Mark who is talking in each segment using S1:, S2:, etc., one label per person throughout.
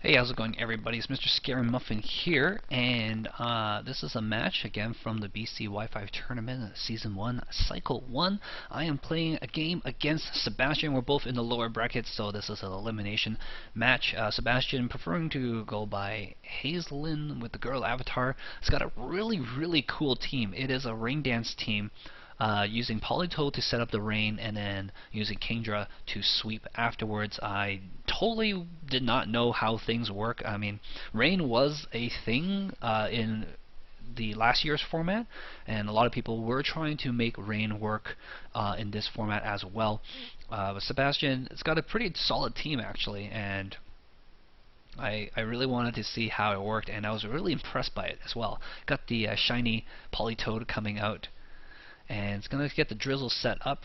S1: Hey, how's it going, everybody? It's MrScaryMuffin here, and this is a match again from the BC Wi-Fi Tournament, Season 1, Cycle 1. I am playing a game against Sebastian. We're both in the lower brackets, so this is an elimination match. Sebastian preferring to go by Hazelin with the girl avatar. It's got a really cool team. It is a rain dance team. Using Polytoad to set up the rain, and then using Kingdra to sweep afterwards. I totally did not know how things work. I mean, rain was a thing in the last year's format, and a lot of people were trying to make rain work in this format as well. But Sebastian, it's got a pretty solid team actually, and I really wanted to see how it worked, and I was really impressed by it as well. Got the shiny Polytoad coming out, and it's going to get the drizzle set up,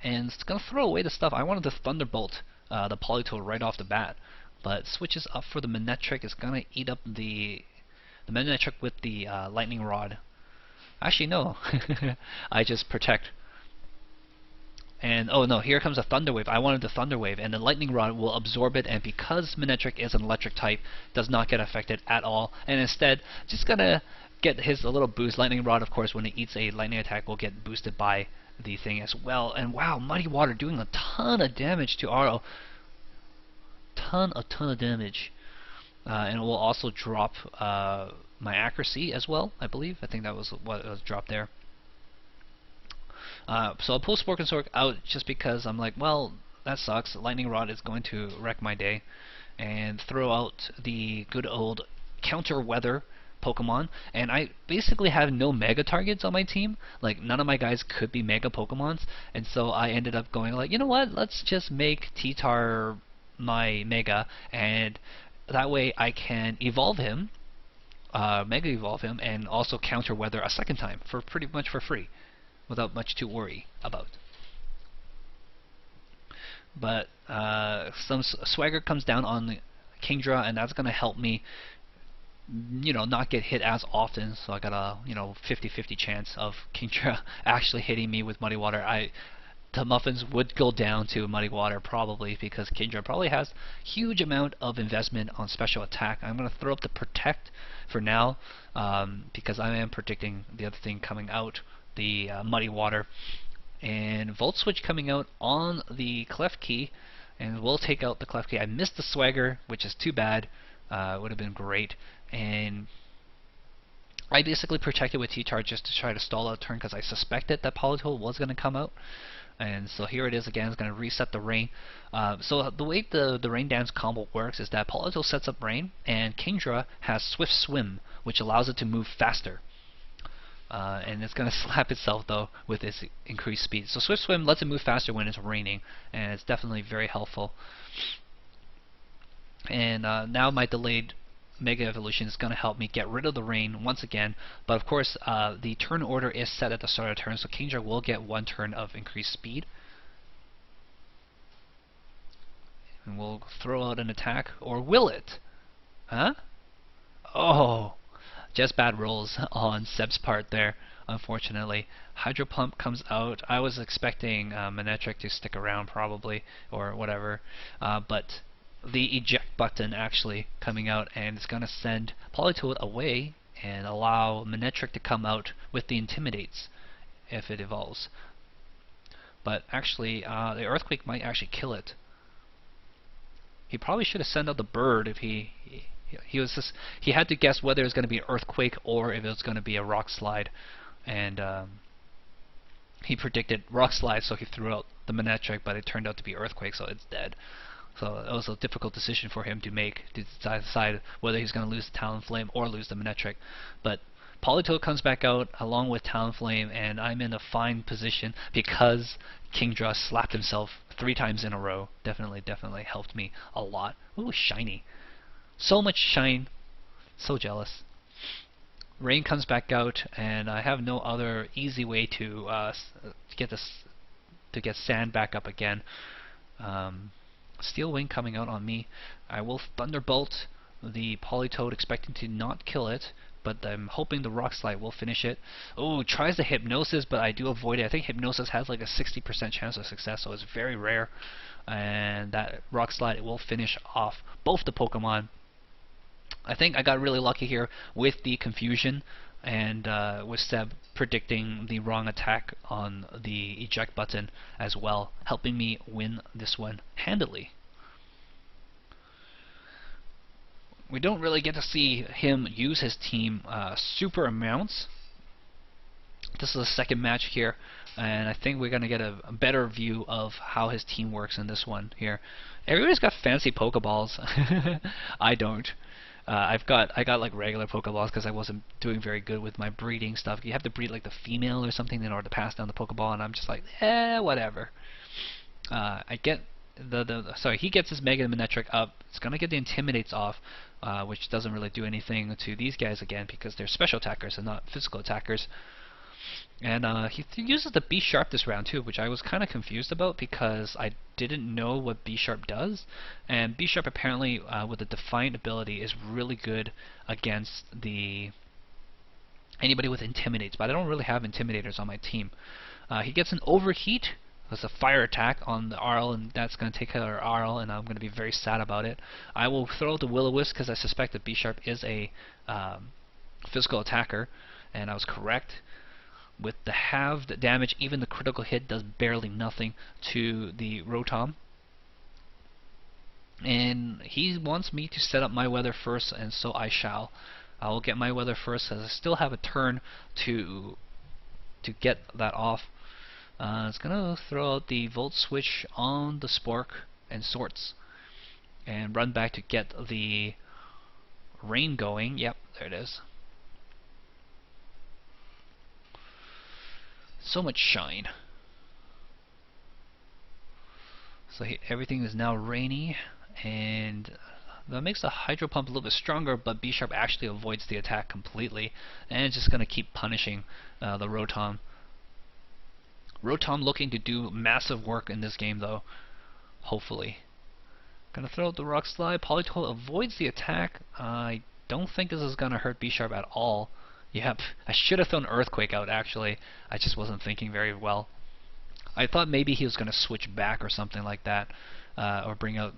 S1: and it's going to throw away the stuff. I wanted to Thunderbolt the Polytoad right off the bat, but switches up for the Manectric. It's going to eat up the Manectric with the Lightning Rod. Actually, no. I just protect. And oh no, here comes a Thunder Wave. I wanted the Thunder Wave, and the Lightning Rod will absorb it, and because Manectric is an electric type, does not get affected at all, and instead just gonna get his a little boost. Lightning Rod, of course, when it eats a lightning attack, will get boosted by the thing as well. And wow, Muddy Water doing a ton of damage to Aro. Ton of damage. And it will also drop my accuracy as well, I believe. I think that was what was dropped there. So I'll pull Sporkensork out just because I'm like, well, that sucks. Lightning Rod is going to wreck my day. And throw out the good old counter weather Pokemon, and I basically have no Mega targets on my team. Like, none of my guys could be Mega Pokemons, and so I ended up going like, you know what, let's just make T-Tar my Mega, and that way I can evolve him, Mega Evolve him, and also counter weather a second time for pretty much for free, without much to worry about. But some swagger comes down on Kingdra, and that's going to help me, you know, not get hit as often. So I got a 50-50 chance of Kingdra actually hitting me with Muddy Water. The Muffins would go down to Muddy Water probably, because Kingdra probably has huge amount of investment on special attack. I'm going to throw up the Protect for now, because I am predicting the other thing coming out, the Muddy Water. And Volt Switch coming out on the Klefki, and we'll take out the Klefki. I missed the Swagger, which is too bad. It would have been great. And I basically protected with T-Tar just to try to stall out a turn, because I suspected that Polytoad was going to come out. And so here it is again. It's going to reset the rain. So the way the rain dance combo works is that Polytoad sets up rain, and Kingdra has Swift Swim, which allows it to move faster. And it's going to slap itself though with its increased speed. So Swift Swim lets it move faster when it's raining, and it's definitely very helpful. And now my delayed Mega Evolution is going to help me get rid of the rain once again. But of course, the turn order is set at the start of the turn, so Kingdra will get one turn of increased speed. And we'll throw out an attack, or will it? Huh? Oh! Just bad rolls on Seb's part there, unfortunately. Hydro Pump comes out. I was expecting Manectric to stick around probably, or whatever, but the eject button actually coming out, and it's going to send Polytoad away and allow Manectric to come out with the Intimidates if it evolves. But actually, the Earthquake might actually kill it. He probably should have sent out the Bird if he had to guess whether it was going to be an Earthquake or if it was going to be a Rock Slide, and he predicted Rock Slide, so he threw out the Manectric, but it turned out to be Earthquake, so it's dead. So it was a difficult decision for him to make, to decide whether he's going to lose Talonflame or lose the Manectric. But Polytoad comes back out along with Talonflame, and I'm in a fine position because Kingdra slapped himself 3 times in a row. Definitely helped me a lot. Ooh, shiny. So much shine. So jealous. Rain comes back out, and I have no other easy way to get sand back up again. Steel Wing coming out on me. I will Thunderbolt the Polytoad, expecting to not kill it, but I'm hoping the Rock Slide will finish it. Oh, tries the Hypnosis, but I do avoid it. I think Hypnosis has like a 60% chance of success, so it's very rare. and that Rock Slide will finish off both the Pokemon. I think I got really lucky here with the confusion and with Seb predicting the wrong attack on the eject button as well, helping me win this one handily. We don't really get to see him use his team super amounts. This is the second match here, and I think we're going to get a better view of how his team works in this one here. Everybody's got fancy Pokeballs. I don't. I got like regular Pokeballs because I wasn't doing very good with my breeding stuff. You have to breed like the female or something in order to pass down the Pokeball, and I'm just like, whatever. I get sorry, he gets his Mega Manectric up. It's gonna get the Intimidates off, which doesn't really do anything to these guys again because they're special attackers and not physical attackers. And he uses the B Sharp this round too, which I was kind of confused about because I didn't know what B Sharp does. And B Sharp apparently, with the Defiant ability, is really good against anybody with Intimidates. But I don't really have Intimidators on my team. He gets an Overheat. That's a fire attack on the Arl, and that's going to take out our Arl, and I'm going to be very sad about it. I will throw out the Will-O-Wisp because I suspect that B Sharp is a physical attacker, and I was correct. With the halved damage, even the critical hit does barely nothing to the Rotom. And he wants me to set up my weather first, and so I shall. I will get my weather first, as I still have a turn to get that off. It's gonna throw out the Volt Switch on the Spork and Swords, and run back to get the Rain going. Yep, there it is. So much shine. So everything is now rainy, and that makes the Hydro Pump a little bit stronger, but B Sharp actually avoids the attack completely, and it's just going to keep punishing the Rotom. Rotom looking to do massive work in this game though, hopefully. Gonna throw out the Rock Slide. Politoed avoids the attack. I don't think this is going to hurt B Sharp at all. Yep, I should have thrown Earthquake out actually. I just wasn't thinking very well. I thought maybe he was going to switch back or something like that, or bring out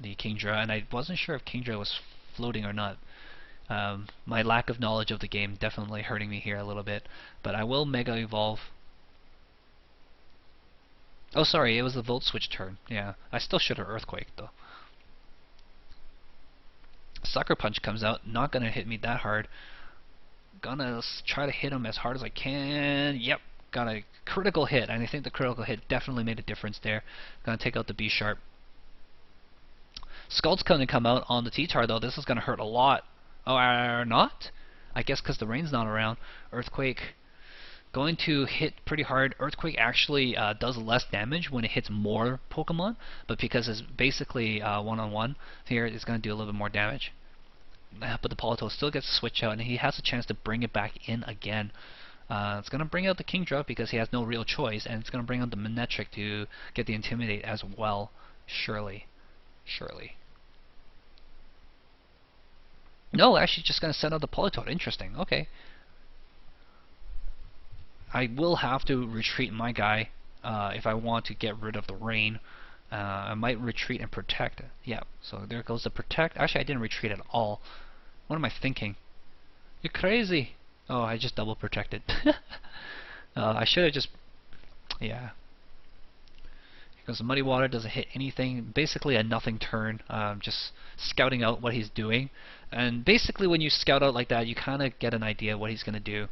S1: the Kingdra, and I wasn't sure if Kingdra was floating or not. My lack of knowledge of the game definitely hurting me here a little bit, but I will Mega Evolve. Oh, sorry, it was the Volt Switch turn. Yeah, I still should have Earthquake though. Sucker Punch comes out, not going to hit me that hard. Gonna try to hit him as hard as I can. Yep, got a critical hit, and I think the critical hit definitely made a difference there. Gonna take out the B Sharp. Scald's gonna come out on the T-Tar though. This is gonna hurt a lot. Oh, not? I guess because the rain's not around. Earthquake going to hit pretty hard. Earthquake actually does less damage when it hits more Pokemon, but because it's basically one-on-one here, it's gonna do a little bit more damage. But the Politoed still gets to switch out, and he has a chance to bring it back in again. It's going to bring out the Kingdra because he has no real choice, and it's going to bring out the Manectric to get the Intimidate as well. Surely. Surely. No, actually just going to send out the Politoed. Interesting. Okay. I will have to retreat my guy if I want to get rid of the rain. I might retreat and protect. Yeah, so there goes the protect. Actually, I didn't retreat at all. What am I thinking? You're crazy. Oh, I just double protected. I should have just... Yeah. Because the Muddy Water doesn't hit anything. Basically a nothing turn. Just scouting out what he's doing. And basically when you scout out like that, you kind of get an idea what he's going to do.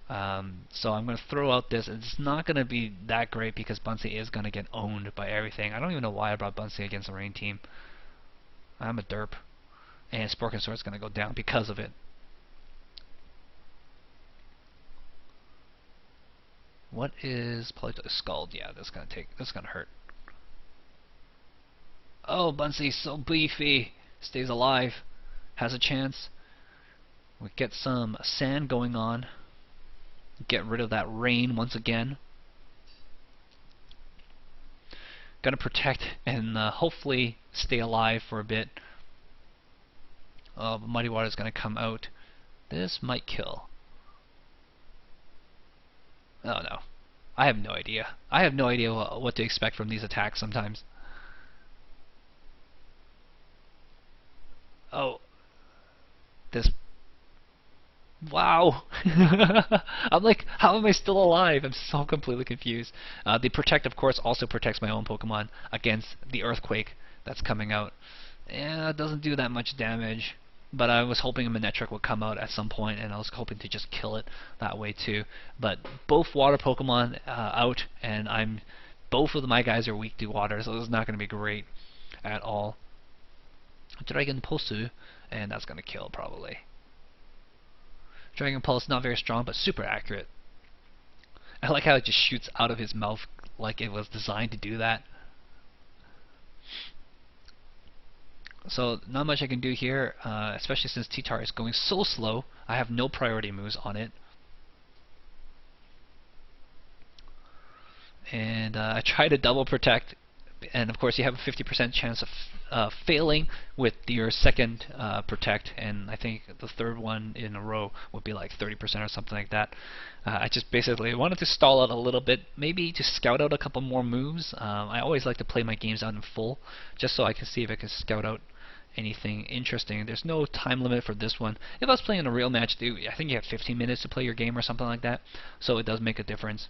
S1: So I'm going to throw out this. It's not going to be that great because Bunsey is going to get owned by everything. I don't even know why I brought Bunsey against the Rain team. I'm a derp. And Spork and Sword is going to go down because of it. What is Politoed? Scald? Yeah, that's going to hurt. Oh, Bunsey's so beefy. Stays alive. Has a chance. We get some sand going on. Get rid of that rain once again. Gonna protect and hopefully stay alive for a bit. Oh, Muddy Water's gonna come out. This might kill. Oh no. I have no idea. I have no idea what to expect from these attacks sometimes. Oh, this. Wow. I'm like, how am I still alive? I'm so completely confused. The Protect, of course, also protects my own Pokemon against the Earthquake that's coming out. Yeah, it doesn't do that much damage. But I was hoping a Manectric would come out at some point, and I was hoping to just kill it that way too. But both water Pokemon out, and both of my guys are weak to water, so this is not going to be great at all. Dragon Pulse, and that's going to kill probably. Dragon Pulse not very strong, but super accurate. I like how it just shoots out of his mouth like it was designed to do that. So not much I can do here, especially since T-Tar is going so slow. I have no priority moves on it. And I try to double protect, and of course you have a 50% chance of failing with your second protect, and I think the third one in a row would be like 30% or something like that. I just basically wanted to stall out a little bit, maybe to scout out a couple more moves. I always like to play my games out in full, just so I can see if I can scout out anything interesting. There's no time limit for this one. If I was playing a real match, I think you have 15 minutes to play your game or something like that, so it does make a difference.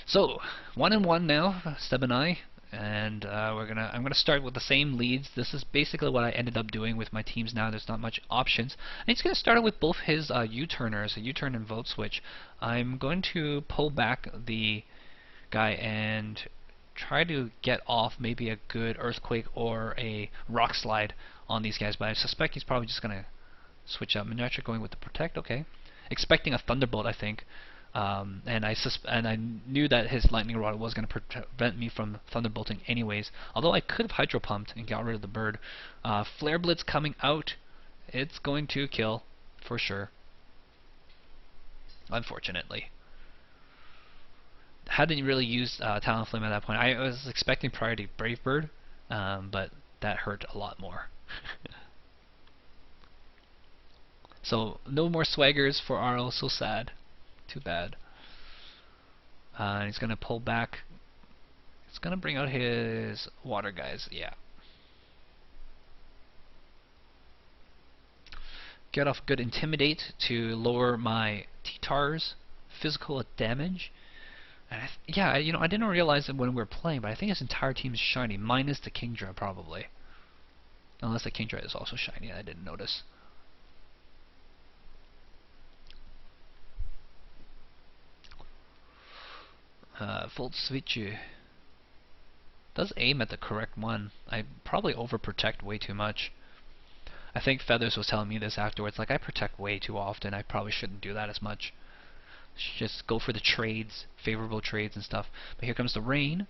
S1: So 1-1 now, Seb and I, and I'm gonna start with the same leads. This is basically what I ended up doing with my teams now. There's not much options. And he's gonna start with both his U-turners, a U-turn and Volt Switch. I'm going to pull back the guy and try to get off maybe a good Earthquake or a Rock Slide on these guys, but I suspect he's probably just gonna switch up. Manectric going with the Protect, okay. Expecting a Thunderbolt, I think. And I knew that his Lightning Rod was going to prevent me from Thunderbolting anyways. Although I could have Hydro Pumped and got rid of the bird. Flare Blitz coming out. It's going to kill for sure. Unfortunately. Hadn't really used Talonflame at that point. I was expecting Priority Brave Bird, but that hurt a lot more. So no more Swaggers for Arl. So sad. Too bad. He's going to pull back. He's going to bring out his water guys. Yeah. Get off good Intimidate to lower my T-Tar's physical damage. And yeah, I didn't realize it when we were playing, but I think his entire team is shiny, minus the Kingdra probably. Unless the Kingdra is also shiny, I didn't notice. Volt Switch does aim at the correct one. I probably overprotect way too much. I think Feathers was telling me this afterwards, like I protect way too often. I probably shouldn't do that as much. Should just go for the trades, favorable trades and stuff. But here comes the rain.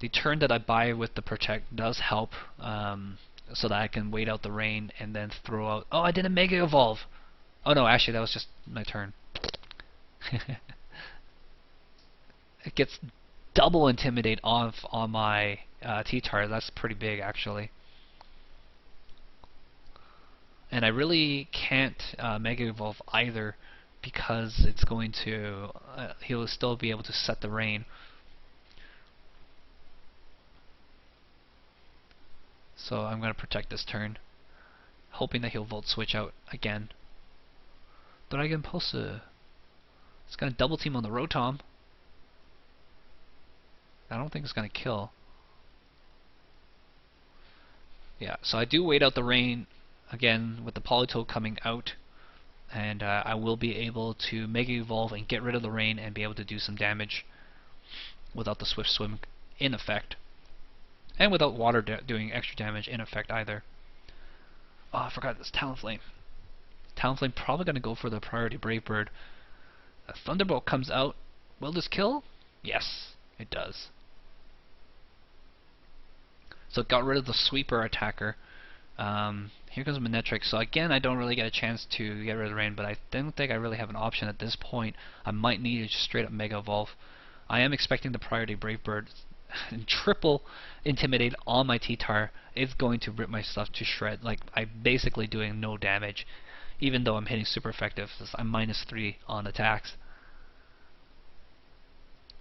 S1: The turn that I buy with the protect does help, so that I can wait out the rain and then throw out. Oh, I did a Mega Evolve. Oh no, actually that was just my turn. It gets double Intimidate off on my T-Tar. That's pretty big actually. And I really can't Mega Evolve either because it's going to he'll still be able to set the rain. So I'm going to protect this turn, hoping that he'll Volt Switch out again. Dragon Pulse. It's going to double team on the Rotom. I don't think it's going to kill. Yeah, so I do wait out the rain again with the Politoed coming out, and I will be able to Mega Evolve and get rid of the rain and be able to do some damage without the Swift Swim in effect, and without water doing extra damage in effect either. Oh, I forgot this Talonflame. Talonflame probably going to go for the priority Brave Bird. A Thunderbolt comes out. Will this kill? Yes, it does. So it got rid of the sweeper attacker. Here comes Manectric. So again, I don't really get a chance to get rid of the rain, but I don't think I really have an option at this point. I might need to just straight up Mega Evolve. I am expecting the priority Brave Bird and triple Intimidate on my T-Tar. It's going to rip my stuff to shred. Like, I'm basically doing no damage, even though I'm hitting super effective. I'm -3 on attacks.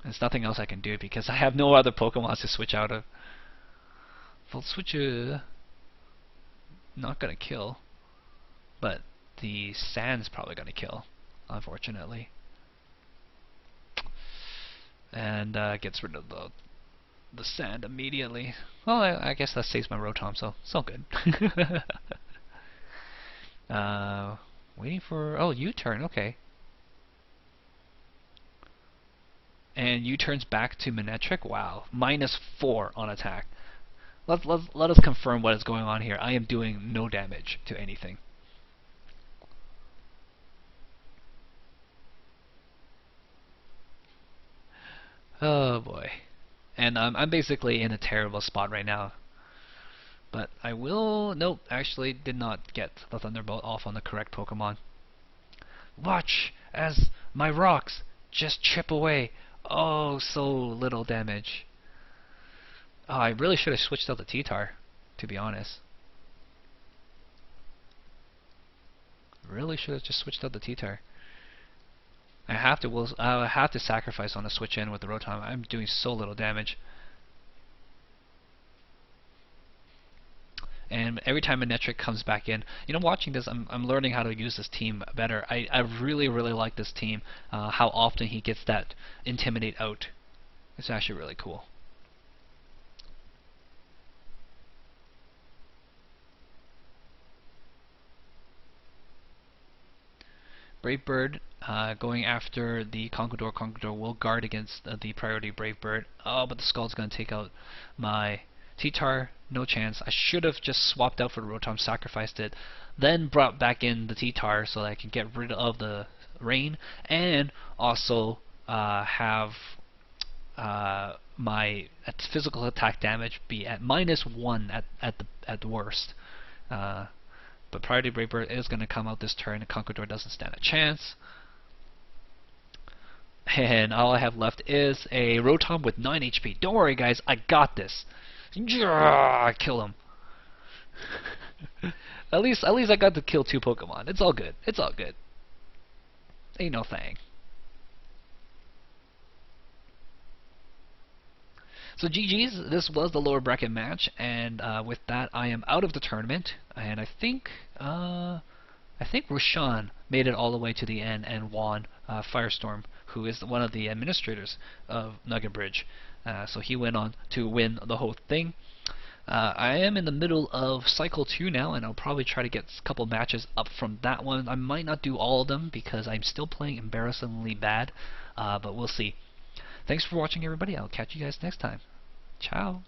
S1: There's nothing else I can do because I have no other Pokemon to switch out of. Volt switch not gonna kill, but the sand's probably gonna kill, unfortunately. And gets rid of the sand immediately. Well, I guess that saves my Rotom, so it's all good. Waiting for U-turn. Okay. And U-turns back to Manectric. Wow, -4 on attack. Let us confirm what is going on here. I am doing no damage to anything. Oh boy. And I'm basically in a terrible spot right now. But I will... Nope, actually did not get the Thunderbolt off on the correct Pokemon. Watch as my rocks just chip away. Oh, so little damage. Oh, I really should have switched out the T-Tar, to be honest. Really should have just switched out the T-Tar. I have to sacrifice on a switch in with the Rotom. I'm doing so little damage. And every time Manectric comes back in, watching this, I'm learning how to use this team better. I really like this team. How often he gets that Intimidate out. It's actually really cool. Brave Bird going after the Conqueror. Conqueror will guard against the priority Brave Bird. Oh, but the Scald's going to take out my T-Tar. No chance. I should have just swapped out for the Rotom, sacrificed it, then brought back in the T-Tar so that I can get rid of the rain, and also have my physical attack damage be at -1 at the worst. But Priority Brave Bird is going to come out this turn, and Conqueror doesn't stand a chance. And all I have left is a Rotom with 9 HP. Don't worry, guys, I got this. I kill him. at least I got to kill 2 Pokemon. It's all good. It's all good. Ain't no thing. So GG's, this was the lower bracket match, and with that I am out of the tournament, and I think Roshan made it all the way to the end and won Firestorm, who is one of the administrators of Nugget Bridge. So he went on to win the whole thing. I am in the middle of Cycle 2 now, and I'll probably try to get a couple matches up from that one. I might not do all of them because I'm still playing embarrassingly bad, but we'll see. Thanks for watching, everybody. I'll catch you guys next time. Ciao.